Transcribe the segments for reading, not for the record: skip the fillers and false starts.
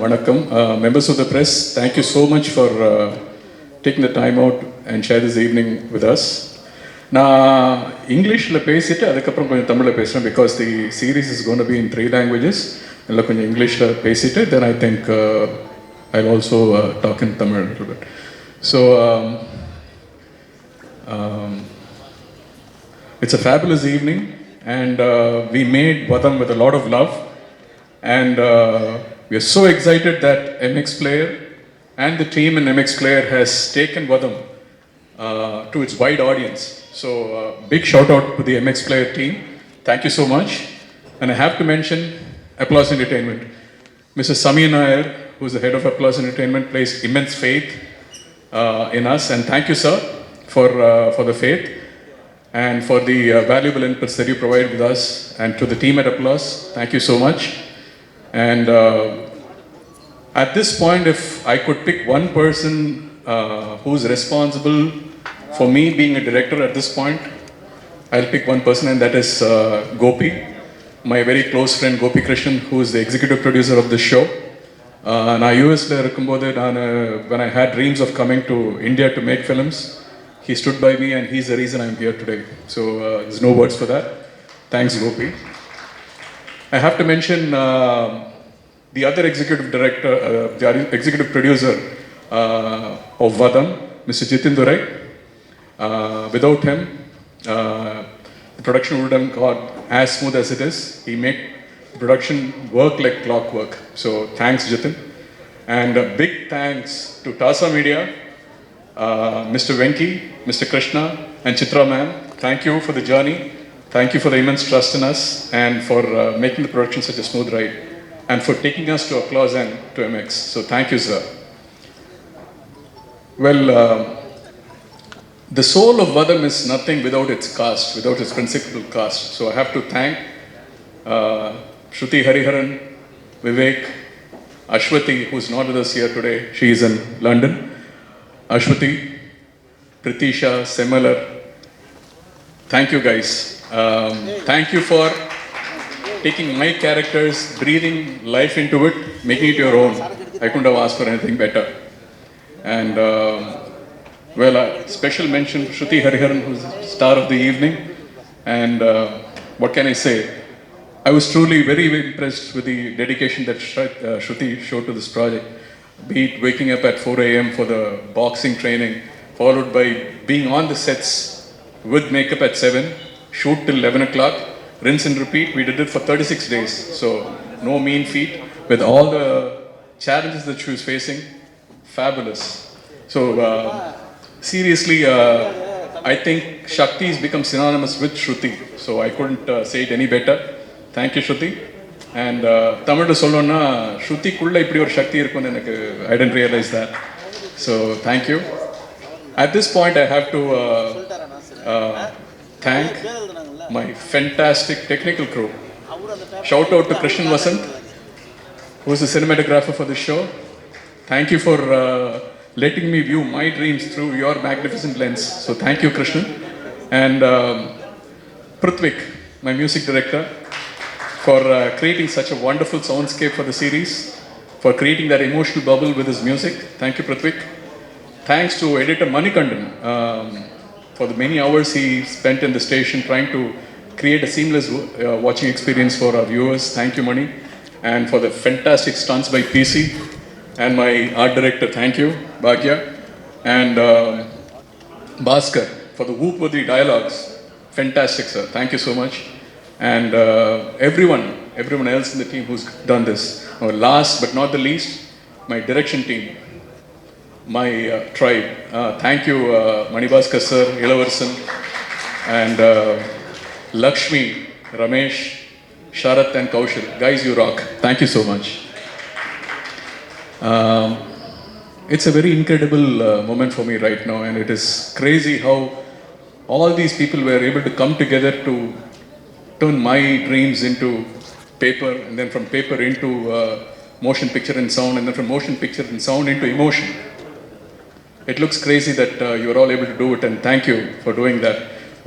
Vanakkam. Members of the press, thank you so much for taking the time out and share this evening with us. நான் இங்கிலீஷில் பேசிட்டு அதுக்கப்புறம் கொஞ்சம் தமிழில் பேசுகிறேன் because the series is gonna be in 3 languages. இல்லை கொஞ்சம் இங்கிலீஷில் பேசிட்டு then I think I also talk in Tamil little bit. So it's a fabulous evening and we made Vadam with a lot of love and we are so excited that MX Player and the team in MX Player has taken Vadam to its wide audience. So big shout out to the MX Player team. Thank you so much. And I have to mention Applause Entertainment. Mr. Samir Nair, who is the head of Applause Entertainment, placed immense faith in us, and thank you, sir, for the faith and for the valuable inputs that you provide with us. And to the team at Applause, thank you so much. And at this point, if I could pick one person who's responsible for me being a director at this point, I'll pick one person, and that is Gopi, my very close friend Gopi Krishnan, who is the executive producer of this show. நான் யூஎஸில் இருக்கும்போது when I had dreams of coming to India to make films, he stood by me and he's the reason I'm here today. So there's no words for that. Thanks, Gopi. I have to mention the other executive director, the executive producer of Vadam, Mr. Jitin Durai. Without him, the production would have got as smooth as it is. He made production work like clockwork. So thanks, Jitin. And a big thanks to Tasa Media, Mr. Venki, Mr. Krishna, and Chitra ma'am. Thank you for the journey. Thank you for the immense trust in us and for making the production such a smooth ride and for taking us to Applause and to MX. So thank you, sir. Well, the soul of Vadam is nothing without its cast, without its principal cast. So I have to thank Shruti Hariharan, Vivek, Ashwati, who's not with us here today. She is in London. Ashwati, Pritisha, Semalar. Thank you, guys. Thank you for taking my characters, breathing life into it, making it your own. I couldn't have asked for anything better. And well, a special mention to Shruti Hariharan, who's the star of the evening. And what can I say? I was truly very, very impressed with the dedication that Shruti showed to this project. Be it waking up at 4 a.m. for the boxing training, followed by being on the sets with makeup at 7, shoot till 11 o'clock, rinse and repeat. We did it for 36 days. So no mean feat. With all the challenges that she was facing, fabulous. So seriously, I think Shakti has become synonymous with Shruti. So I couldn't say it any better. Thank you, Shruti. And தமிழில் சொல்லணும்னா ஸ்ருதிக்குள்ளே இப்படி ஒரு சக்தி இருக்குன்னு எனக்கு I didn't realize that. So thank you. At this point, I have to thank my fantastic technical crew. Shout out to Krishnan Vasant, who is the cinematographer for this show. Thank you for letting me view my dreams through your magnificent lens. So thank you, Krishnan. And Prithvik, my music director, for creating such a wonderful soundscape for the series, for creating that emotional bubble with his music. Thank you, Prithvik. Thanks to editor Manikandan for the many hours he spent in the station trying to create a seamless watching experience for our viewers. Thank you, Mani. And for the fantastic stunts by PC and my art director, thank you, Bhagya. And Bhaskar for the whoop-worthy dialogues. Fantastic, sir. Thank you so much. And everyone else in the team who's done this. Last but not the least, my direction team, my tribe. Thank you, Manibhaskar sir, Ilavarsan, and Lakshmi, Ramesh, Sharath and Kaushal. Guys, you rock. Thank you so much. It's a very incredible moment for me right now, and it is crazy how all these people were able to come together to turn my dreams into paper, and then from paper into motion picture and sound, and then from motion picture and sound into emotion. It looks crazy that you are all able to do it, and thank you for doing that.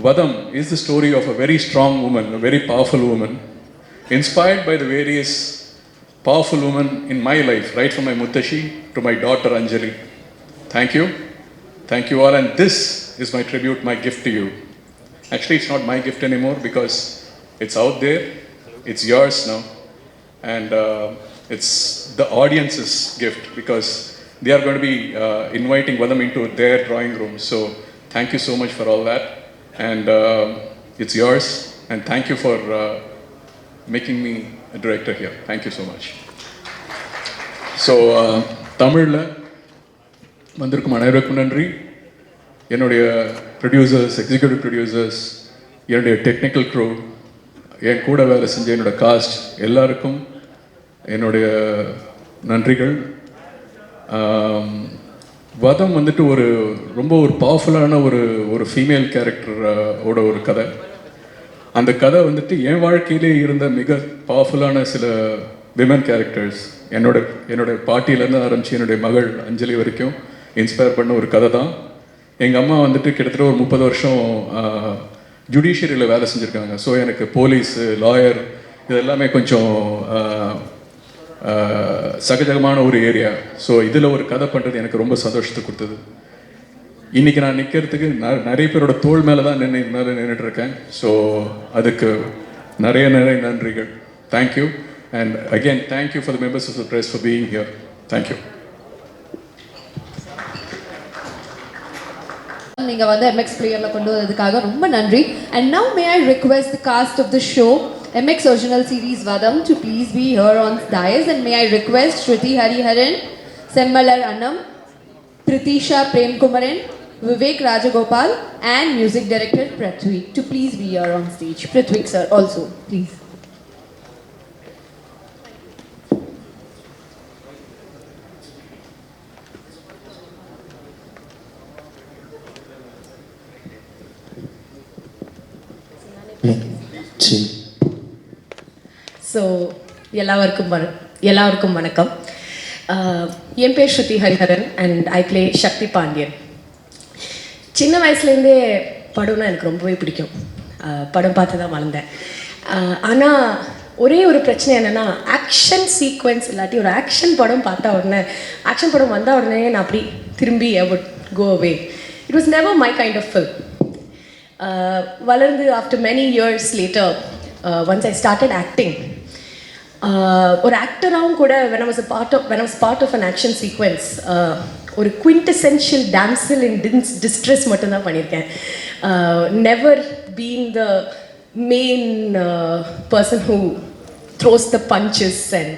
Vadam is the story of a very strong woman, a very powerful woman, inspired by the various powerful woman in my life, right from my Muttashi to my daughter Anjali. Thank you. Thank you all. And this is my tribute, my gift to you. Actually, it's not my gift anymore because it's out there. It's yours now. And it's the audience's gift because they are going to be inviting Vadam into their drawing room. So thank you so much for all that. And it's yours. And thank you for making me a director here. Thank you so much. So, தமிழில் வந்திருக்கும் அனைவருக்கும் நன்றி. என்னுடைய producers, executive producers, என்னுடைய technical crew, என் கூட வேலை செஞ்ச என்னோடய காஸ்ட் எல்லாருக்கும் என்னுடைய நன்றிகள். வதம் வந்துட்டு ரொம்ப பவர்ஃபுல்லான ஒரு ஃபீமேல் கேரக்டரோட ஒரு கதை. அந்த கதை வந்துட்டு என் வாழ்க்கையிலே இருந்த மிக பவர்ஃபுல்லான சில விமன் கேரக்டர்ஸ், என்னோட பாட்டியிலேருந்து ஆரம்பித்து என்னுடைய மகள் அஞ்சலி வரைக்கும் இன்ஸ்பயர் பண்ண ஒரு கதை தான். எங்கள் அம்மா வந்துட்டு கிட்டத்தட்ட ஒரு 30 வருஷம் ஜுடிஷியரியில் வேலை செஞ்சுருக்காங்க. ஸோ எனக்கு போலீஸு, லாயர் இது எல்லாமே கொஞ்சம் சகஜகமான ஒரு ஏரியா. ஸோ இதில் ஒரு கதை பண்ணுறது எனக்கு ரொம்ப சந்தோஷத்தை கொடுத்தது. இன்றைக்கி நான் நிற்கிறதுக்கு நிறைய பேரோட தோள் மேலே தான் நின்றுட்டுருக்கேன். ஸோ அதுக்கு நிறைய நன்றிகள். Thank you. And again thank you for the members of the press for being here. Thank you. நீங்கள் வந்து MX Playerல கொண்டு வந்ததுக்காக ரொம்ப நன்றி. And now may I request the cast of the show MX Original Series Vadam to please be here on dais, and may I request Shruti Hariharan, Semmalar Annam, Pritisha Premkumaran, Vivek Rajagopal and music director Prithwik to please be here on stage. Prithwik sir also please. So எல்லாருக்கும் வணக்கம். என் பேர் ஸ்ருதி Hariharan and I play சக்தி பாண்டியன். சின்ன வயசுலேருந்தே படம்னா எனக்கு ரொம்பவே பிடிக்கும். படம் பார்த்து தான் வளர்ந்தேன். ஆனால் ஒரே ஒரு பிரச்சனை என்னென்னா, ஆக்ஷன் சீக்வன்ஸ் இல்லாட்டி ஒரு ஆக்ஷன் படம் பார்த்தா உடனே, ஆக்ஷன் படம் வந்தால் உடனே நான் அப்படி திரும்பி I would go away. It was never my kind of film. வளர்ந்து after many years later once I started acting, ஒரு ஆக்டராகவும் கூட when I was part of an action sequence, ஒரு quintessential damsel in distress மட்டும்தான் பண்ணியிருக்கேன். Never been the main person who throws the punches and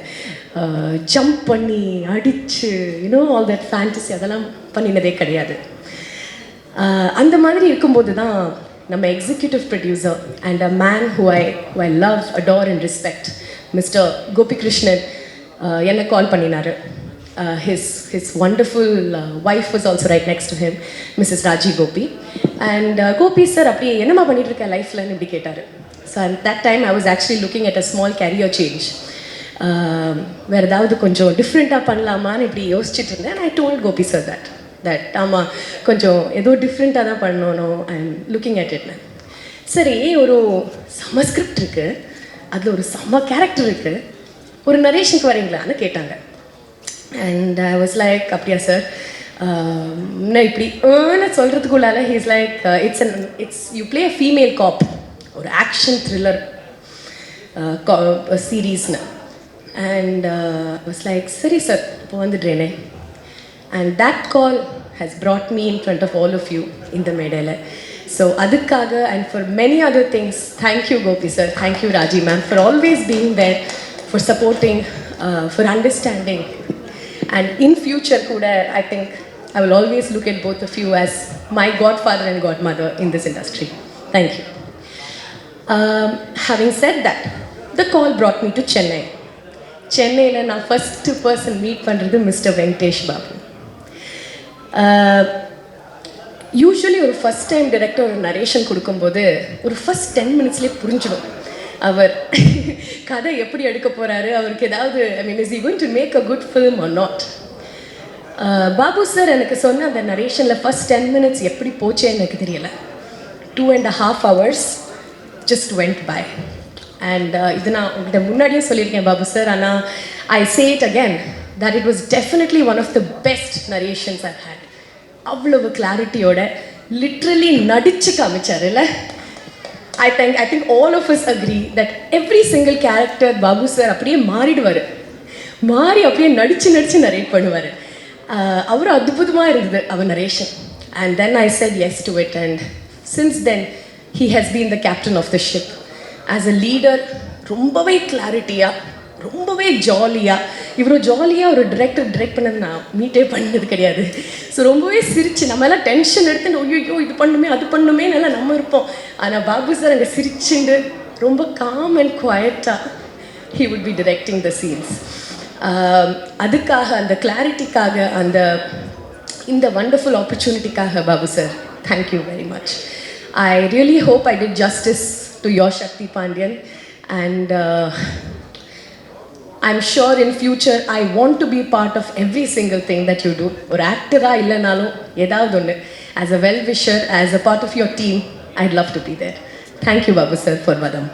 jump பண்ணி அடிச்சு all that fantasy அதெல்லாம் பண்ணினதே கிடையாது. அந்த மாதிரி இருக்கும்போது தான் நம்ம executive producer and a man who I love, adore and respect, mister Gopikrishnan என்னை கால் பண்ணினார். his wonderful wife was also right next to him, Mrs. Raji Gopi. And Gopi sir அப்படியே என்னம்மா பண்ணிட்டு இருக்க லைஃப்லன்னு இப்படி கேட்டார். So at that time I was actually looking at a small career change. வேறு ஏதாவது கொஞ்சம் டிஃப்ரெண்ட்டாக பண்ணலாமான்னு இப்படி யோசிச்சுட்டு இருந்தேன். And I told Gopi sir that ஆமாம் கொஞ்சம் ஏதோ டிஃப்ரெண்ட்டாக தான் பண்ணணும், I am looking at it. சரி, ஒரு செம்ம ஸ்கிரிப்ட் இருக்குது, அதில் ஒரு செம்ம கேரக்டர் இருக்குது, ஒரு நரேஷனுக்கு வரீங்களான்னு கேட்டாங்க. அண்ட் ஐ வாஸ் லைக், அப்படியா சார், இன்னும் இப்படி சொல்கிறதுக்குள்ளால he's like, it's you play a female cop, ஒரு ஆக்ஷன் த்ரில்லர் சீரீஸ்னு. அண்ட் வாஸ் லைக், சரி சார் இப்போ வந்துடுறேனே. And that call has brought me in front of all of you in the Medela. So adukkaga and for many other things, thank you Gopi sir, thank you Raji ma'am for always being there, for supporting, for understanding. And in future kuda I think I will always look at both of you as my godfather and godmother in this industry. Thank you. Having said that, the call brought me to Chennai. சென்னையில் நான் first person meet பண்ணுறது mister Venkatesh Babu. Usually ஒரு first time director ஒரு narration கொடுக்கும்போது ஒரு first 10 minutesலேயே புரிஞ்சிடும் அவர் கதை எப்படி எடுக்க போகிறாரு, அவருக்கு ஏதாவது is he going to make a good film or not. Babu sir எனக்கு சொன்ன அந்த நரேஷனில் ஃபஸ்ட் 10 minutes எப்படி போச்சேன்னு எனக்கு தெரியலை. 2.5 hours just went by. And இது நான் உங்கள்கிட்ட முன்னாடியே சொல்லியிருக்கேன் பாபு சார், ஆனால் I say it again that it was definitely one of the best narrations I had. அவ்வளவு கிளாரிட்டியோட லிட்ரலி நடிச்சு காமிச்சார் இல்லை. I think all of us agree that every single character Babu sir அப்படியே மாறிடுவார், மாறி அப்படியே நடிச்சு நரேட் பண்ணுவார். அவர் அற்புதமாக இருந்தது அவர் narration. And then I said yes to it, and since then he has been the captain of the ship. As a leader ரொம்பவே கிளாரிட்டியாக, ரொம்பவே ஜாலியாக, இவ்வளோ ஜாலியாக ஒரு டிரெக்ட் பண்ணது நான் மீட்டே பண்ணது கிடையாது. ஸோ ரொம்பவே சிரிச்சு நம்ம எல்லாம் டென்ஷன் எடுத்து ஐயோ இது பண்ணுமே அது பண்ணுமே நல்லா நம்ம இருப்போம். ஆனால் பாபு சார் அங்கே சிரிச்சுண்டு ரொம்ப காம் அண்ட் குவாய்ட்டாக he would be directing the scenes. அதுக்காக, அந்த கிளாரிட்டிக்காக, அந்த இந்த வண்டர்ஃபுல் ஆப்பர்ச்சுனிட்டிக்காக Babu sir thank you very much. I really hope I did justice to your Sakthi Pandian, and I'm sure in future I want to be part of every single thing that you do. ஒரு ஆக்டராக இல்லைனாலும் ஏதாவது ஒன்று, as a well-wisher, as a part of your team, I'd love to be there. Thank you Babu sir for Vadam.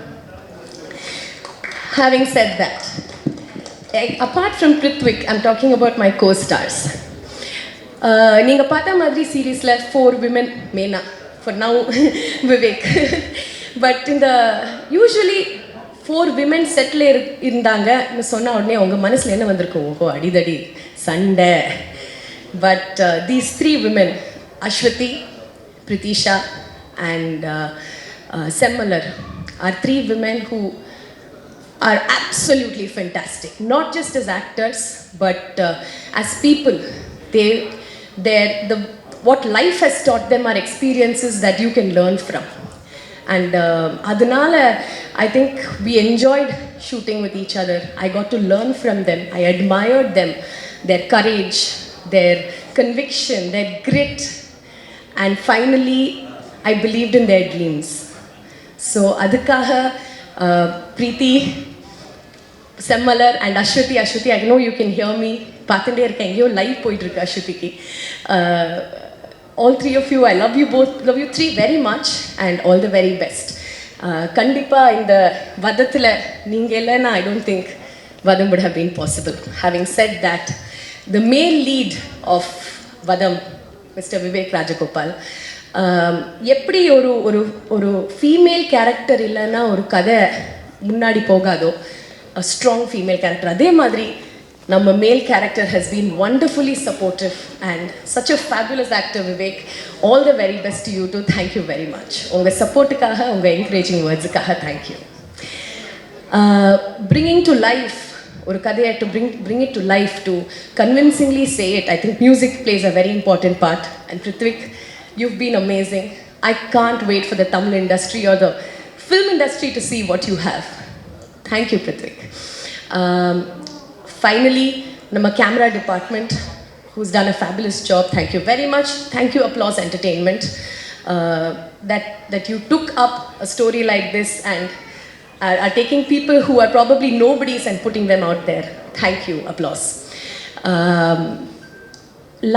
Having said that, apart from Prithvik, I'm talking about my co-stars. நீங்கள் பார்த்த மாதிரி சீரீஸில் 4 women மெயினா for now Vivek, but இந்த usually 4 women settle இருந்தாங்கன்னு சொன்ன உடனே உங்கள் மனசில் என்ன வந்திருக்கும்? ஓஹோ அடிதடி சண்டை. But these 3 women, Ashwati, Pritisha and Semmalar, are 3 women who are absolutely fantastic, not just as actors but as people. What life has taught them are experiences that you can learn from, and adanala I think we enjoyed shooting with each other. I got to learn from them. I admired them, their courage, their conviction, their grit, and finally I believed in their dreams. So adukkaga Preeti, Semmalar and Ashwati, I know you can hear me. பார்த்துட்டே இருக்கேன், எங்கேயோ live போயிட்டுருக்கு அஸ்வதிக்கு. All 3 of you, I love you both, love you 3 very much, and all the very best. கண்டிப்பாக இந்த வதத்தில் நீங்கள் இல்லைன்னா I don't think Vadam would have been possible. Having said that, the male lead of Vadam, Mr. Vivek Rajagopal, எப்படி ஒரு female character இல்லைன்னா ஒரு கதை முன்னாடி போகாதோ, a strong female character, அதே மாதிரி நம்ம male character has been wonderfully supportive and such a fabulous actor. Vivek, all the very best to you too. Thank you very much. உங்கள் சப்போர்ட்டுக்காக, உங்கள் encouraging wordsக்காக thank you. Bringing to life ஒரு கதையை, to bring it to life, to convincingly say it, I think music plays a very important part. And Prithvik, you've been amazing. I can't wait for the Tamil industry or the film industry to see what you have. Thank you Prithvik. Finally, nama camera department, who's done a fabulous job. Thank you very much. Thank you Applause Entertainment, that you took up a story like this and are taking people who are probably nobodies and putting them out there. Thank you Applause.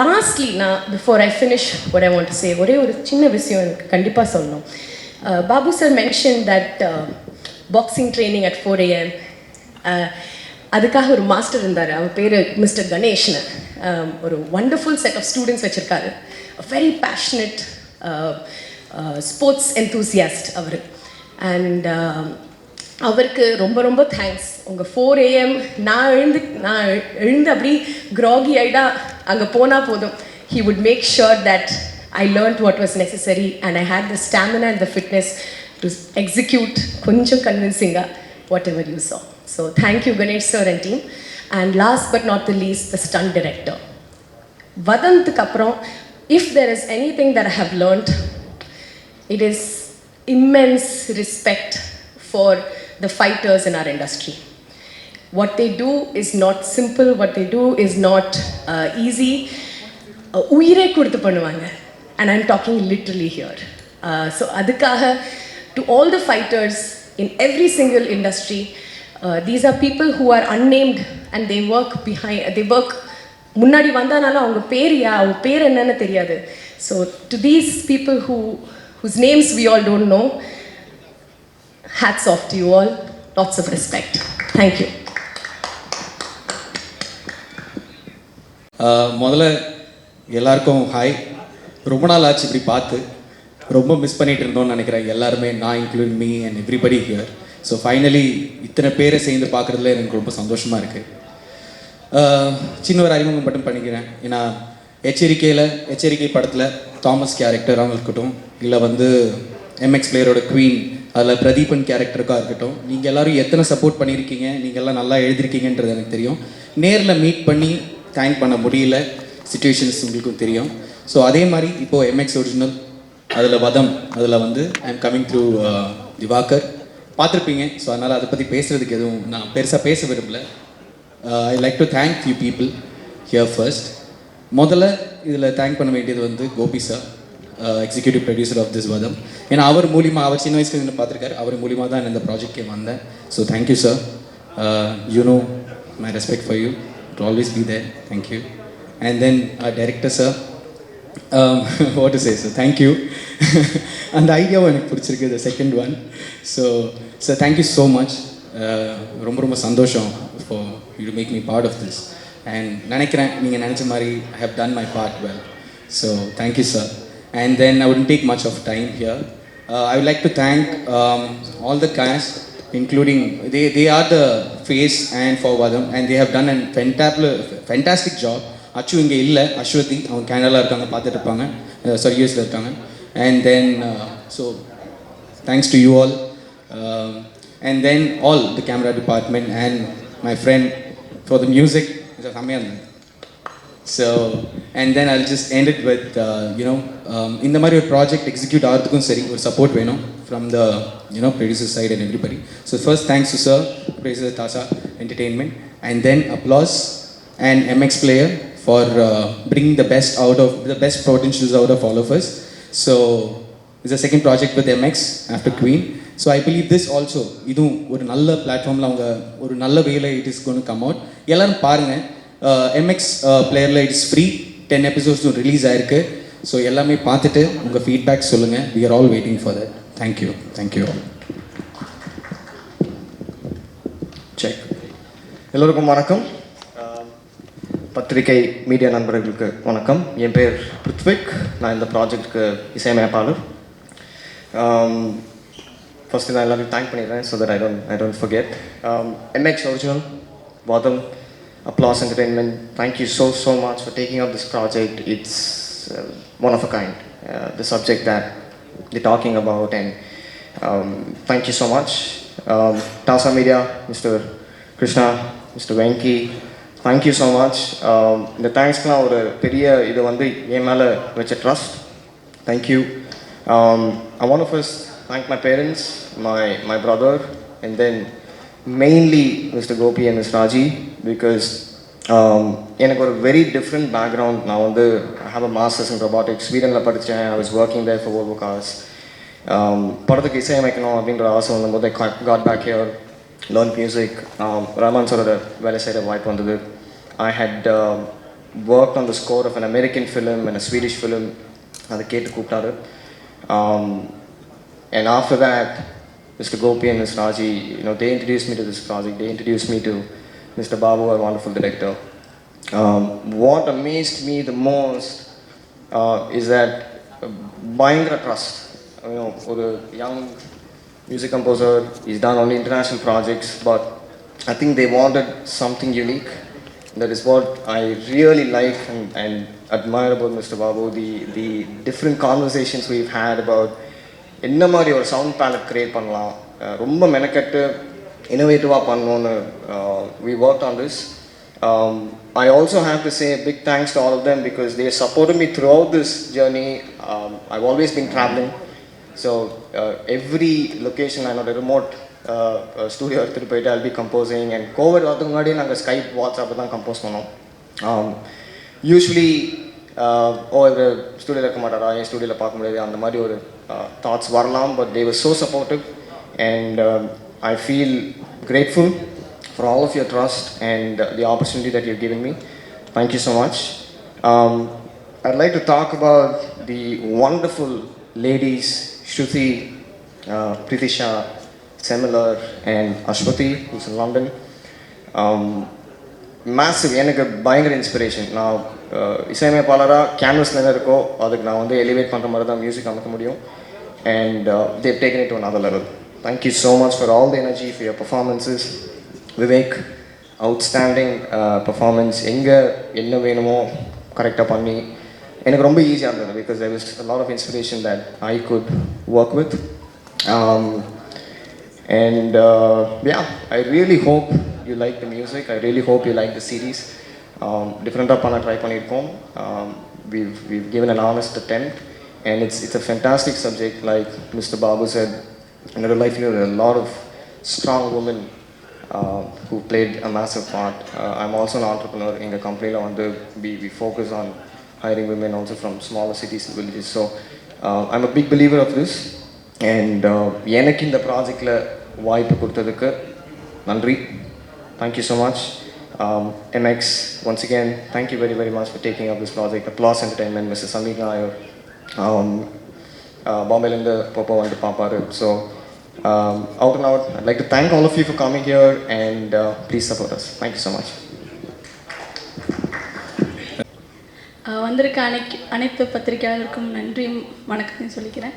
Lastly, before I finish what I want to say, ஒரே ஒரு சின்ன விஷயம் எனக்கு கண்டிப்பாக சொல்லணும். Babu sir mentioned that boxing training at 4 AM. அதுக்காக ஒரு master இருந்தார், அவர் பேர் மிஸ்டர் கணேஷ்னு. ஒரு வண்டர்ஃபுல் செட் ஆஃப் ஸ்டூடெண்ட்ஸ் வச்சுருக்காரு. வெரி பேஷனட் ஸ்போர்ட்ஸ் என்தூசியாஸ்ட் அவர். அண்ட் அவருக்கு ரொம்ப ரொம்ப தேங்க்ஸ். உங்கள் 4 AM நான் எழுந்து அப்படி க்ராகி ஆகிட்டா அங்கே போனால் போதும், he would make sure that I learned what was necessary and I had the stamina and the fitness to execute கொஞ்சம் கன்வின்சிங்காக whatever you saw. So thank you Ganesh sir and team. And last but not the least, the stunt director. Vadamthukku appuram, if there is anything that I have learned, it is immense respect for the fighters in our industry. What they do is not simple, what they do is not easy. Uyire kuduthu பண்ணுவாங்க, and I'm talking literally here. So adukkaga to all the fighters in every single industry, these are people who are unnamed and they work முன்னாடி வந்தானாலும் அவங்க பேர் என்னன்னு தெரியாது. So to these people whose names we all don't know, hats off to you all. lots of respect. Thank you. முதல்ல எல்லாருக்கும் hi. ரொம்ப நாள் ஆச்சு இப்படி பார்த்து, ரொம்ப மிஸ் பண்ணிட்டு இருந்தோம்னு நினைக்கிறேன் எல்லாருமே, நான் include me and everybody here. So finally இத்தனை பேரை சேர்ந்து பார்க்குறதுல எனக்கு ரொம்ப சந்தோஷமாக இருக்குது. சின்ன ஒரு அறிமுகம் மட்டும் பண்ணிக்கிறேன். ஏன்னா எச்சரிக்கை படத்தில் தாமஸ் கேரக்டராக இருக்கட்டும், இல்லை வந்து எம்எக்ஸ் பிளேயரோட குவீன் அதில் பிரதீபன் கேரக்டருக்காக இருக்கட்டும், நீங்கள் எல்லோரும் எத்தனை சப்போர்ட் பண்ணியிருக்கீங்க, நீங்கள் எல்லாம் நல்லா எழுதிருக்கீங்கன்றது எனக்கு தெரியும். நேரில் மீட் பண்ணி தேங்க் பண்ண முடியல, சிச்சுவேஷன்ஸ் உங்களுக்கும் தெரியும். ஸோ அதே மாதிரி இப்போது எம்எக்ஸ் ஒரிஜினல் அதில் வதம், அதில் வந்து I am coming through Diwakar பார்த்துருப்பீங்க. ஸோ அதனால் அதை பற்றி பேசுகிறதுக்கு எதுவும் நான் பெருசாக பேச விரும்பல. I like to thank few people here first. முதல்ல இதில் தேங்க் பண்ண வேண்டியது வந்து Gopi sir, executive producer of this Vadham. ஏன்னா அவர் மூலிமா, அவர் சின்ன வயசுல இருந்து பார்த்துருக்காரு, அவர் மூலிமா தான் இந்த ப்ராஜெக்ட்கே வந்தேன். So thank you sir. You know my respect for you, it always be there. Thank you. And then director sir, what to say sir, thank you. அந்த ஐடியாவும் எனக்கு பிடிச்சிருக்கு, the second one. So sir, thank you so much. ரொம்ப ரொம்ப சந்தோஷம் for you to make me part of this. And நினைக்கிறேன் நீங்கள் நினச்ச மாதிரி I have done my part well. So thank you sir. And then I wouldn't take much of time here. I would like to thank all the cast, including they are the face and for Vadam, and they have done a fantastic job. அச்சு இங்கே இல்லை, அஸ்வதி அவங்க கேனடாவில் இருக்காங்க, பார்த்துட்டு இருப்பாங்க, sorry யூஎஸில் இருக்காங்க. And then so thanks to you all. And then all the camera department and my friend for the music, செம்மையாக இருந்தது. So and then I just end it with இந்த மாதிரி ஒரு ப்ராஜெக்ட் எக்ஸிக்யூட் ஆகிறதுக்கும் சரி ஒரு சப்போர்ட் வேணும் from the producer side and எவ்ரிபடி. So first thanks to sir, producer Dasa entertainment, and then applause and MX Player for bringing the best potentials out of all of us. So it's the second project with MX after Queen. So I believe this also idum ஒரு நல்ல பிளாட்ஃபார்மில் அவங்க ஒரு நல்ல வேலை it is going to come out. எல்லாரும் பாருங்கள், MX Playerல it is free, 10 episodes release ஆயிருக்கு. ஸோ எல்லாமே பார்த்துட்டு உங்கள் ஃபீட்பேக் சொல்லுங்கள். we are all waiting for that. Thank you all. Check. எல்லோருக்கும் வணக்கம். பத்திரிகை மீடியா நண்பர்களுக்கு வணக்கம். என் பேர் பிருத்விக். நான் இந்த ப்ராஜெக்டுக்கு இசையமைப்பாளர். ஃபஸ்ட்டு நான் எல்லாத்தையும் தேங்க் பண்ணிடுறேன் so that I don't forget. MX original, வாதம், Applause Entertainment, thank you so much for taking up this project. It's one of a kind, the subject that the talking about, and thank you so much. Dasa media, mister Krishna, mister Venky, thank you so much. இந்த தேங்க்ஸ்க்கெலாம் ஒரு பெரிய இது வந்து என் மேலே வச்ச trust. Thank you. I want to first thank my parents, my brother, and then mainly Mr. Gopi and Ms. Raji, because எனக்கு ஒரு வெரி டிஃப்ரெண்ட் பேக்ரவுண்ட். நான் வந்து I have a masters in robotics, ஸ்வீடனில் படித்தேன். I was working there for Volvo Cars. படத்துக்கு இசையமைக்கணும் அப்படின்ற ஆசை வந்தபோது I got back here, learned music. Rahman சாரோட வேலை செய்கிற வாய்ப்பு வந்தது. I had worked on the score of an American film and a Swedish film. அதை கேட்டு கூப்பிட்டாரு. And after that, Mr. Gopi and Ms. Raji, they introduced me to this project. They introduced me to Mr. Babu, a wonderful director. What amazed me the most is that பயங்கர trust. ஒரு young music composer, he's done only international projects, but I think they wanted something unique. That is what I really like and admire about Mr. Babu, the different conversations we've had about என்ன மாதிரி ஒரு sound ballot create பண்ணலாம், ரொம்ப மெனக்கட்டு இன்னோவேட்டிவாக பண்ணணுன்னு we worked on this. I also have to say a big thanks to all of them because they supported me throughout this journey. I've always been traveling, so every location I know, the remote studio எடுத்துகிட்டு போயிட்டு I'll be composing. And Covid வரதுக்கு முன்னாடி நாங்கள் Skype, வாட்ஸ்அப்பில் தான் compose பண்ணோம். Usually இவர் ஸ்டூடியோவில் இருக்க மாட்டாரா, என் ஸ்டூடியோவில் பார்க்க முடியாது, அந்த மாதிரி ஒரு தாட்ஸ் வரலாம். But they were so supportive, and I feel grateful for all of your trust and the opportunity that you've given me. Thank you so much. I'd like to talk about the wonderful ladies, Shruti, Pritisha, Semilar, and Ashwati, who's in London. Massive, எனக்கு பயங்கர inspiration. நான் இசையமைப்பாளராக கேன்வஸில் என்ன இருக்கோ அதுக்கு நான் வந்து elevate பண்ணுற மாதிரி தான் மியூசிக் அமைக்க முடியும். And they've taken it to another level. Thank you so much for all the energy, for your performances. Vivek, outstanding performance. எங்கே என்ன வேணுமோ கரெக்டாக பண்ணி எனக்கு ரொம்ப ஈஸியாக இருந்தது because there was a lot of inspiration that I could work with. And yeah, I really hope you like the music. I really hope you like the series. Different-ஆக பண்ண ட்ரை பண்ணியிருக்கோம். We've given an honest attempt, and it's a fantastic subject. Like Mr. Babu said, in real life there are a lot of strong women who played a massive part. I'm also an entrepreneur. In the company we focus on hiring women also from smaller cities and villages. So I'm a big believer of this. And எனக்கு இந்த ப்ராஜெக்டில் வாய்ப்பு கொடுத்ததுக்கு நன்றி. Thank you so much. MX, once again, thank you very, very much for taking up this project. Applause Entertainment, Mr. Samir Nair, Bombay-லேருந்து Popo வந்து பாப்பாரு. So, out and out, I'd like to thank all of you for coming here and please support us. Thank you so much. வந்திருக்க அனைத்து பத்திரிகையாளருக்கும் நன்றியும் வணக்கத்தையும் சொல்லிக்கிறேன்.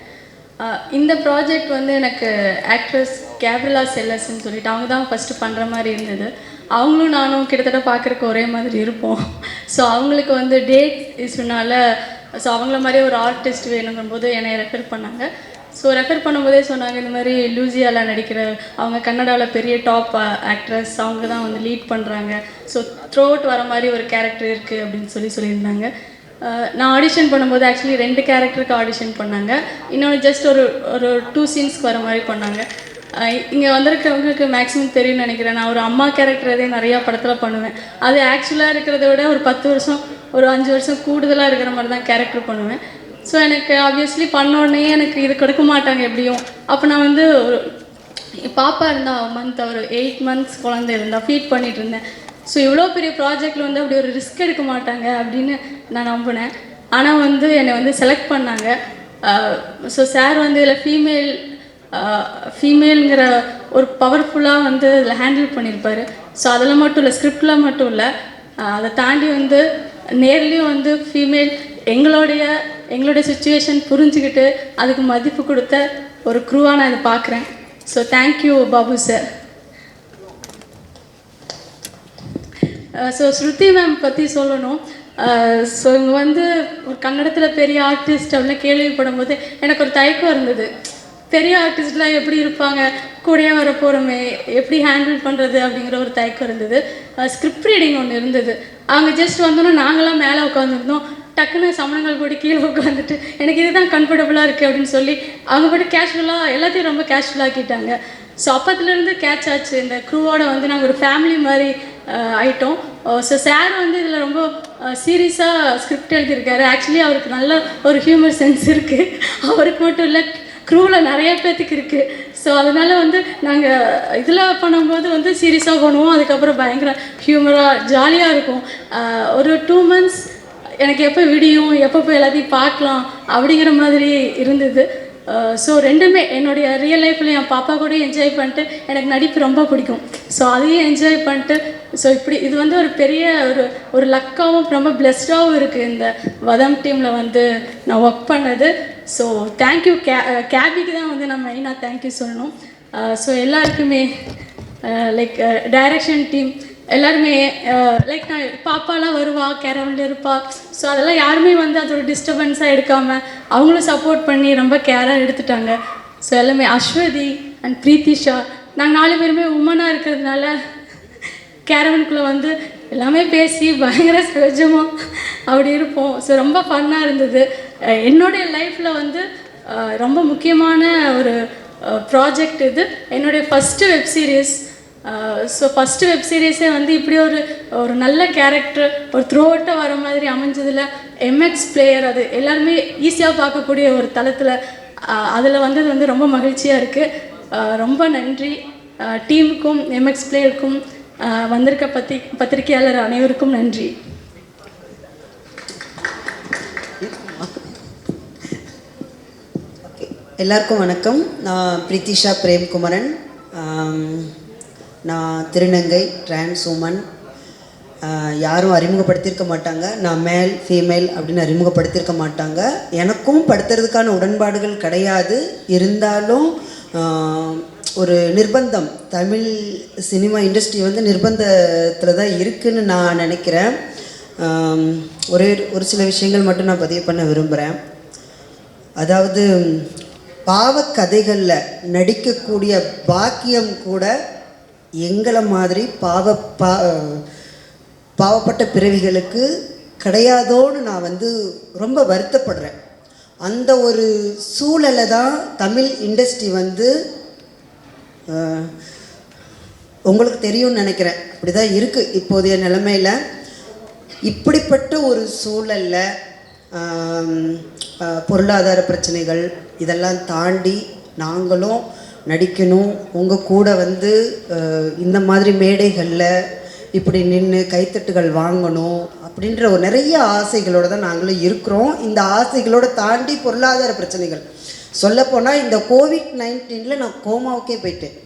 இந்த project வந்து எனக்கு ஆக்ட்ரஸ் கேப்ரிலா செல்லஸ்ன்னு சொல்லிட்டு அவங்க தான் ஃபஸ்ட்டு பண்ணுற மாதிரி இருந்தது. அவங்களும் நானும் கிட்டத்தட்ட பார்க்குறக்கு ஒரே மாதிரி இருப்போம். ஸோ அவங்களுக்கு வந்து டேட் இஷ்யூனால ஸோ அவங்கள மாதிரி ஒரு ஆர்டிஸ்ட் வேணுங்கும்போது என்னை ரெஃபர் பண்ணாங்க. ஸோ ரெஃபர் பண்ணும்போதே சொன்னாங்க இந்த மாதிரி லூசியாவில் நடிக்கிற அவங்க கன்னடாவில் பெரிய டாப் ஆக்ட்ரஸ் அவங்க தான் வந்து லீட் பண்ணுறாங்க. ஸோ த்ரூ அவுட் வர மாதிரி ஒரு கேரக்டர் இருக்குது அப்படின்னு சொல்லியிருந்தாங்க. நான் ஆடிஷன் பண்ணும்போது ஆக்சுவலி 2 கேரக்டருக்கு ஆடிஷன் பண்ணாங்க. இன்னொன்று ஜஸ்ட் ஒரு 2 சீன்ஸ்க்கு வர மாதிரி பண்ணாங்க. இங்கே வந்திருக்கிறவங்களுக்கு மேக்ஸிமம் தெரியும்னு நினைக்கிறேன். நான் ஒரு அம்மா கேரக்டர் அதே நிறையா படத்தில் பண்ணுவேன். அது ஆக்சுவலாக இருக்கிறத விட ஒரு 10 வருஷம் ஒரு 5 வருஷம் கூடுதலாக இருக்கிற மாதிரி தான் கேரக்டர் பண்ணுவேன். ஸோ எனக்கு ஆப்வியஸ்லி பண்ணோடனே எனக்கு இது கொடுக்க மாட்டாங்க எப்படியும். அப்போ நான் வந்து ஒரு பாப்பா இருந்தால் ஒரு 8 months குழந்தை இருந்தால் ஃபீட் பண்ணிகிட்டு இருந்தேன். ஸோ இவ்வளோ பெரிய ப்ராஜெக்டில் வந்து அப்படி ஒரு ரிஸ்க் எடுக்க மாட்டாங்க அப்படின்னு நான் நம்பினேன். ஆனால் வந்து என்னை வந்து செலக்ட் பண்ணாங்க. ஸோ சார் வந்து இதில் ஃபீமேலுங்கிற ஒரு பவர்ஃபுல்லாக வந்து இதில் ஹேண்டில் பண்ணியிருப்பார். ஸோ அதில் மட்டும் இல்லை, ஸ்கிரிப்டில் மட்டும் இல்லை, அதை தாண்டி வந்து நேர்லேயும் வந்து ஃபீமேல் எங்களுடைய சுச்சுவேஷன் புரிஞ்சுக்கிட்டு அதுக்கு மதிப்பு கொடுத்த ஒரு க்ரூவாக நான் இதை பார்க்குறேன். So thank you Babu sir. So Shruti ma'am பற்றி சொல்லணும். ஸோ இவங்க வந்து ஒரு கன்னடத்தில் பெரிய ஆர்டிஸ்ட் அப்படின்னு கேள்விப்படும் போது எனக்கு ஒரு தயக்கம் இருந்தது. பெரிய ஆர்டிஸ்ட்லாம் எப்படி இருப்பாங்க, கூடயே வர போகிறோமே, எப்படி ஹேண்டில் பண்ணுறது அப்படிங்கிற ஒரு தயக்கம் இருந்தது. ஸ்கிரிப்ட் ரீடிங் ஒன்று இருந்தது. அவங்க ஜஸ்ட் வந்தோன்னா நாங்களாம் மேலே உட்காந்துருந்தோம். டக்குன்னு சமணங்கள் போட்டு கீழே உட்காந்துட்டு எனக்கு இதுதான் கம்ஃபர்டபுளாக இருக்குது அப்படின்னு சொல்லி அவங்க போட்டு கேஷுவலாக எல்லாத்தையும் ரொம்ப கேஷுவலாகிட்டாங்க. ஸோ அப்பத்துலேருந்து கேட்ச் ஆச்சு. இந்த க்ரூவோட வந்து நாங்கள் ஒரு ஃபேமிலி மாதிரி ஆயிட்டோம். ஸோ சார் வந்து இதில் ரொம்ப சீரியஸாக ஸ்கிரிப்ட் எழுதியிருக்காரு. ஆக்சுவலி அவருக்கு நல்ல ஒரு ஹியூமர் சென்ஸ் இருக்குது. அவருக்கு மட்டும் இல்லை, க்ரூவில் நிறைய பேர்த்துக்கு இருக்குது. ஸோ அதனால் வந்து நாங்கள் இதில் பண்ணும்போது வந்து சீரியஸாக பண்ணுவோம். அதுக்கப்புறம் பயங்கர ஹியூமராக ஜாலியாக இருக்கும். ஒரு 2 months எனக்கு எப்போ விடியும், எப்போ போய் எல்லாத்தையும் பார்க்கலாம் அப்படிங்கிற மாதிரி இருந்தது. ஸோ ரெண்டுமே என்னுடைய ரியல் லைஃப்பில் என் பாப்பா கூட என்ஜாய் பண்ணிட்டு எனக்கு நடிப்பு ரொம்ப பிடிக்கும். ஸோ அதையும் என்ஜாய் பண்ணிட்டு ஸோ இப்படி இது வந்து ஒரு பெரிய ஒரு லக்காகவும் ரொம்ப பிளெஸ்டாகவும் இருக்குது இந்த வதம் டீமில் வந்து நான் ஒர்க் பண்ணது. So thank you. கேபிக்கு தான் வந்து நான் மெயினாக தேங்க்யூ சொல்லணும். ஸோ எல்லாருக்குமே லைக் டைரக்ஷன் டீம் எல்லாருமே லைக் நான் பாப்பாலாம் வருவா, கேரவனில் இருப்பா. ஸோ அதெல்லாம் யாருமே வந்து அதோட டிஸ்டர்பன்ஸாக எடுக்காமல் அவங்களும் சப்போர்ட் பண்ணி ரொம்ப கேராக எடுத்துட்டாங்க. ஸோ எல்லாமே அஸ்வதி அண்ட் பிரீத்திஷா நாங்கள் 4 பேருமே உமனாக இருக்கிறதுனால கேரவனுக்குள்ளே வந்து எல்லாமே பேசி பயங்கர சகஜமாக அப்படி இருப்போம். ஸோ ரொம்ப ஃபன்னாக இருந்தது. என்னுடைய லைஃப்பில் வந்து ரொம்ப முக்கியமான ஒரு ப்ராஜெக்ட் இது. என்னுடைய first web series. So first web சீரிஸே வந்து இப்படி ஒரு நல்ல கேரக்டர் ஒரு த்ரோட்டாக வர மாதிரி அமைஞ்சதில் எம்எக்ஸ் பிளேயர் அது எல்லாருமே ஈஸியாக பார்க்கக்கூடிய ஒரு தளத்தில் அதில் வந்தது வந்து ரொம்ப மகிழ்ச்சியாக இருக்குது. ரொம்ப நன்றி டீமுக்கும் எம்எக்ஸ் பிளேயருக்கும் வந்திருக்க பத்திரிகையாளர் அனைவருக்கும் நன்றி. எல்லாருக்கும் வணக்கம். நான் பிரீத்திஷா பிரேம்குமரன். நான் திருநங்கை டிரான்ஸ் உமன், யாரும் அறிமுகப்படுத்தியிருக்க மாட்டாங்க. நான் மேல் ஃபீமேல் அப்படின்னு அறிமுகப்படுத்தியிருக்க மாட்டாங்க. எனக்கும் படுத்துறதுக்கான உடன்பாடுகள் கிடையாது. இருந்தாலும் ஒரு நிர்பந்தம், தமிழ் சினிமா இண்டஸ்ட்ரி வந்து நிர்பந்தத்தில் தான் இருக்குதுன்னு நான் நினைக்கிறேன். ஒரு சில விஷயங்கள் மட்டும் நான் பதிவு பண்ண விரும்புகிறேன். அதாவது பாவக்கதைகளில் நடிக்கக்கூடிய பாக்கியம் கூட எங்களை மாதிரி பாவப்பட்ட பிறவிகளுக்கு கிடையாதோன்னு நான் வந்து ரொம்ப வருத்தப்படுறேன். அந்த ஒரு சூழலை தான் தமிழ் இண்டஸ்ட்ரி வந்து உங்களுக்கு தெரியும்னு நினைக்கிறேன், அப்படி தான் இருக்குது இப்போதைய நிலைமையில். இப்படிப்பட்ட ஒரு சூழலில் பொருளாதார பிரச்சனைகள் இதெல்லாம் தாண்டி நாங்களும் நடிக்கணும், உங்கள் கூட வந்து இந்த மாதிரி மேடைகளில் இப்படி நின்று கைத்தட்டுகள் வாங்கணும் அப்படின்ற ஒரு நிறைய ஆசைகளோடு தான் நாங்களும் இருக்கிறோம். இந்த ஆசைகளோடு தாண்டி பொருளாதார பிரச்சனைகள், சொல்லப்போனால் இந்த கோவிட்-19 நான் கோமாவுக்கே போயிட்டேன்.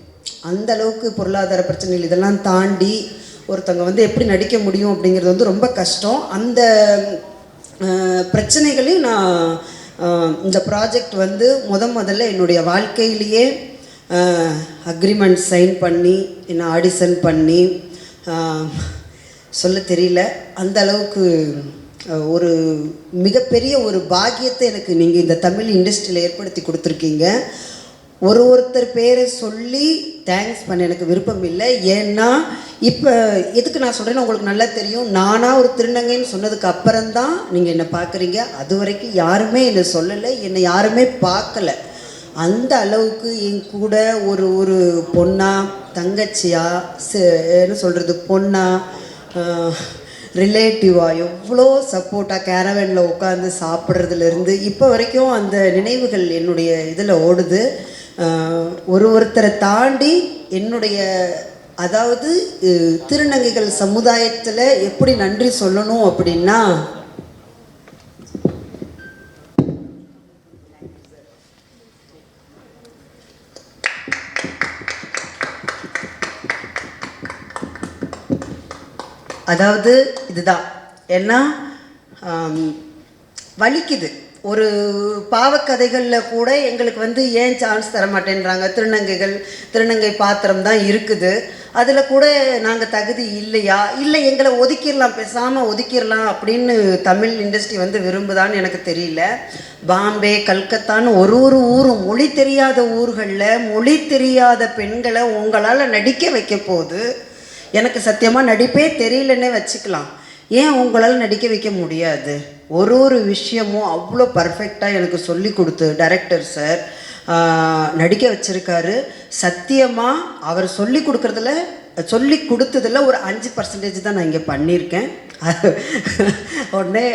அந்த அளவுக்கு பொருளாதார பிரச்சனைகள் இதெல்லாம் தாண்டி ஒருத்தவங்க வந்து எப்படி நடிக்க முடியும் அப்படிங்கிறது வந்து ரொம்ப கஷ்டம். அந்த பிரச்சனைகளையும் நான் இந்த ப்ராஜெக்ட் வந்து முதல்ல என்னுடைய வாழ்க்கையிலேயே அக்ரிமெண்ட் சைன் பண்ணி என்ன ஆடிஷன் பண்ணி சொல்ல தெரியல, அந்த அளவுக்கு ஒரு மிகப்பெரிய ஒரு பாக்கியத்தை எனக்கு நீங்கள் இந்த தமிழ் இண்டஸ்ட்ரியில் ஏற்படுத்தி கொடுத்துருக்கீங்க. ஒருத்தர் பேரை சொல்லி தேங்க்ஸ் பண்ண எனக்கு விருப்பம் இல்லை. ஏன்னா இப்போ எதுக்கு நான் சொல்கிறேன்னு உங்களுக்கு நல்லா தெரியும். நானாக ஒரு திருநங்கைன்னு சொன்னதுக்கு அப்புறம்தான் நீங்கள் என்னை பார்க்குறீங்க. அது வரைக்கும் யாருமே என்னை சொல்லலை, என்னை யாருமே பார்க்கலை. அந்த அளவுக்கு என் கூட ஒரு பொண்ணா, தங்கச்சியா, என்ன சொல்கிறது, பொண்ணா, ரிலேட்டிவாக எவ்வளோ சப்போர்ட்டாக கேரவேனில் உட்காந்து சாப்பிட்றதுலேருந்து இப்போ வரைக்கும் அந்த நினைவுகள் என்னுடைய இதில் ஓடுது. ஒருத்தரை தாண்டி என்னுடைய, அதாவது திருநங்கைகள் சமுதாயத்தில் எப்படி நன்றி சொல்லணும் அப்படின்னா, அதாவது இதுதான். ஏன்னா வலிக்குது. ஒரு பாவக்கதைகளில் கூட எங்களுக்கு வந்து ஏன் சான்ஸ் தர மாட்டேன்றாங்க, திருநங்கை பாத்திரம் தான் இருக்குது, அதில் கூட நாங்கள் தகுதி இல்லையா, இல்லை எங்களை ஒதுக்கிடலாம், பேசாமல் ஒதுக்கிடலாம் அப்படின்னு தமிழ் இண்டஸ்ட்ரி வந்து விரும்புதான்னு எனக்கு தெரியல. பாம்பே, கல்கத்தான்னு ஒரு ஊரும் மொழி தெரியாத ஊர்களில் மொழி தெரியாத பெண்களை உங்களால் நடிக்க வைக்க போகுது. எனக்கு சத்தியமாக நடிப்பே தெரியலன்னே வச்சுக்கலாம். ஏன் உங்களால் நடிக்க வைக்க முடியாது? ஒரு விஷயமும் அவ்வளோ பர்ஃபெக்டாக எனக்கு சொல்லி கொடுத்து டைரக்டர் சார் நடிக்க வச்சுருக்காரு. சத்தியமாக அவர் சொல்லி கொடுத்ததில் ஒரு 5% தான் நான் இங்கே பண்ணியிருக்கேன். உடனே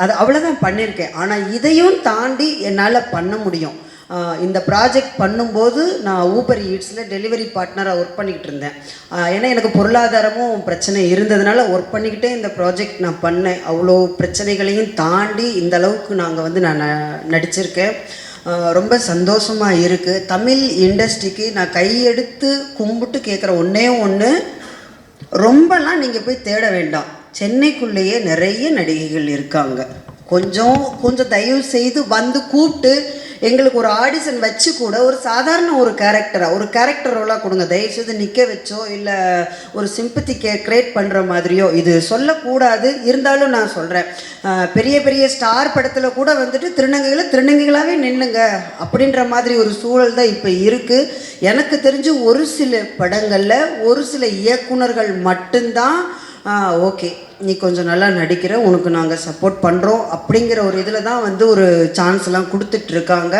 அது அவ்வளோதான் பண்ணியிருக்கேன். ஆனால் இதையும் தாண்டி என்னால் பண்ண முடியும். இந்த ப்ராஜெக்ட் பண்ணும்போது நான் ஊபர் ஈட்ஸில் டெலிவரி பார்ட்னராக ஒர்க் பண்ணிக்கிட்டு இருந்தேன். ஏன்னா எனக்கு பொருளாதாரமும் பிரச்சனை இருந்ததுனால ஒர்க் பண்ணிக்கிட்டே இந்த ப்ராஜெக்ட் நான் பண்ணேன். அவ்வளோ பிரச்சனைகளையும் தாண்டி இந்த அளவுக்கு நாங்கள் வந்து நான் நடிச்சிருக்கேன். ரொம்ப சந்தோஷமாக இருக்குது. தமிழ் இண்டஸ்ட்ரிக்கு நான் கையெடுத்து கும்பிட்டு கேட்குற ஒன்று, ரொம்பலாம் நீங்கள் போய் தேட வேண்டாம். சென்னைக்குள்ளேயே நிறைய நடிகைகள் இருக்காங்க. கொஞ்சம் தயவு செய்து வந்து கூப்பிட்டு எங்களுக்கு ஒரு ஆடிஷன் வச்சு கூட ஒரு சாதாரண ஒரு கேரக்டர் ரோலாக கொடுங்க. தயவுசெய்து நிற்க வச்சோ இல்லை ஒரு சிம்பத்தி க்ரியேட் பண்ணுற மாதிரியோ இது சொல்லக்கூடாது. இருந்தாலும் நான் சொல்கிறேன், பெரிய ஸ்டார் படத்தில் கூட வந்துட்டு திருநங்கைகளாகவே நின்னுங்க அப்படின்ற மாதிரி ஒரு சூழல் தான் இப்போ இருக்குது. எனக்கு தெரிஞ்சு ஒரு சில படங்களில் ஒரு சில இயக்குனர்கள் மட்டும்தான் ஓகே நீ கொஞ்சம் நல்லா நடிக்கிற, உனக்கு நாங்கள் சப்போர்ட் பண்ணுறோம் அப்படிங்கிற ஒரு இதில் தான் வந்து ஒரு சான்ஸ்லாம் கொடுத்துட்ருக்காங்க.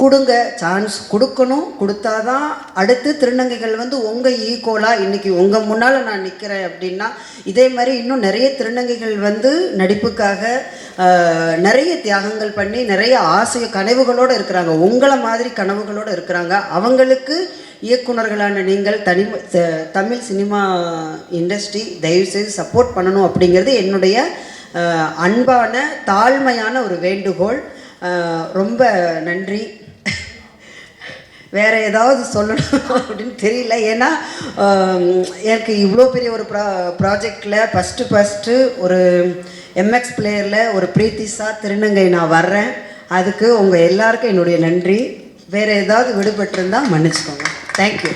கொடுங்க, சான்ஸ் கொடுக்கணும். கொடுத்தாதான் அடுத்து திருநங்கைகள் வந்து உங்கள் ஈக்குவலாக இன்றைக்கி உங்கள் முன்னால் நான் நிற்கிறேன் அப்படின்னா, இதே மாதிரி இன்னும் நிறைய திருநங்கைகள் வந்து நடிப்புக்காக நிறைய தியாகங்கள் பண்ணி நிறைய கனவுகளோடு இருக்கிறாங்க. உங்களை மாதிரி கனவுகளோடு இருக்கிறாங்க. அவங்களுக்கு இயக்குனர்களான நீங்கள் தமிழ் சினிமா இண்டஸ்ட்ரி தயவுசெய்து சப்போர்ட் பண்ணணும் அப்படிங்கிறது என்னுடைய அன்பான தாழ்மையான ஒரு வேண்டுகோள். ரொம்ப நன்றி. வேறு ஏதாவது சொல்லணும் அப்படின்னு தெரியல. ஏன்னா எனக்கு இவ்வளோ பெரிய ஒரு ப்ராஜெக்டில் ஃபஸ்ட்டு ஒரு எம்எக்ஸ் பிளேயரில் ஒரு பிரீத்திஸா திருநங்கை நான் வர்றேன். அதுக்கு உங்கள் எல்லாருக்கும் என்னுடைய நன்றி. வேறு ஏதாவது விடுபட்டிருந்தால் மன்னிச்சுக்கோங்க. தேங்க்யூ.